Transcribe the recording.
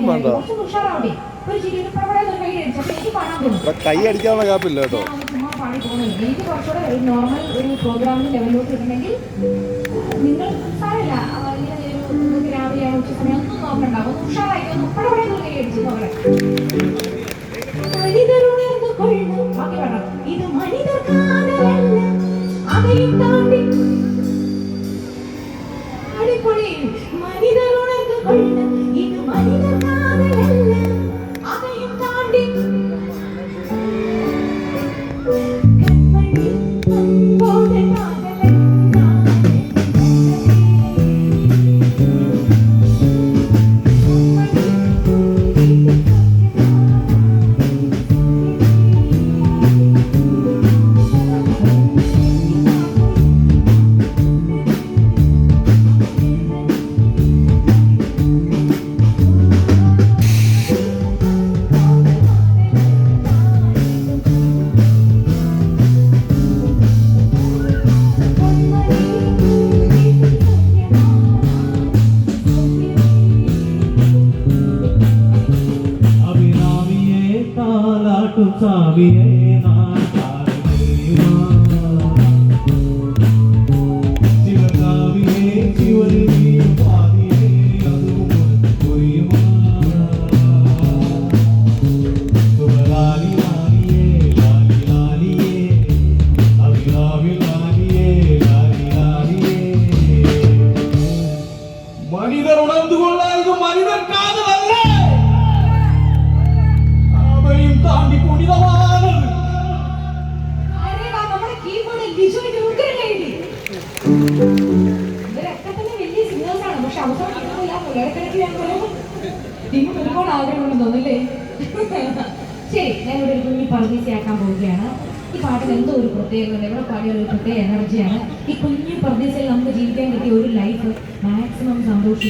ഒന്നും വേണ്ട. കൈ അടിക്കാനുള്ള ഗ്യാപ്പില്ല കേട്ടോ. എനിക്ക് കുറച്ചുകൂടെ നോർമൽ ഒരു പ്രോഗ്രാമിന് ലെവലിലോട്ട് കിട്ടണമെങ്കിൽ നിങ്ങൾ സാരമില്ല, രാവിലെ ഉച്ച സമയം ഒന്നും നോക്കണ്ട, ഒന്ന് ഉഷാറായി ഒന്ന് പടപടെ കൈ അടിച്ച് നോക്കണേ. മനിതരുണർന്നു കൊള്ളു ബാക്കി വേണം. ഇത് മനിതർ കാതലല്ല അകയും താണ്ടി അടിപൊളി. മനിതരുണർന്നു കൊള്ളു ഇത് മനിതർ കാതലല്ല അകയും താണ്ടി കൺമണി അൻപോടെ சாமியே நான் சிவகாவியே சிவருமே பாதியே அதுவும் புரியுமா சுபலாலி லாலியே லாலி லாலியே அவிலாவி லாலியே லாலி லாலியே மனிதர் உணர்ந்து கொள்ள இது மனிதர் காதல் அல்ல, താണ്ടി പുനിതമാനത്. ഇവരൊക്കെ തന്നെ വലിയ സിംഗേഴ്സാണ്, പക്ഷെ അവസരം കിട്ടുന്നില്ല. പുലർക്കിടയ്ക്ക് ഞാൻ ഇങ്ങോട്ട് ഒരുപാട് ആഗ്രഹമുണ്ടെന്ന് തോന്നുന്നില്ലേ? ശരി, ഞാൻ ഇവിടെ ഒരു കുഞ്ഞി പർദീസയാക്കാൻ പോവുകയാണ്. ഈ പാട്ടിൽ എന്തോ ഒരു പ്രത്യേകത, ഇവിടെ പാടിയ ഒരു പ്രത്യേക എനർജിയാണ്. ഈ കുഞ്ഞു പർദീസയിൽ നമുക്ക് ജീവിക്കാൻ കിട്ടിയ ഒരു ലൈഫ് മാക്സിമം സന്തോഷിക്കുക.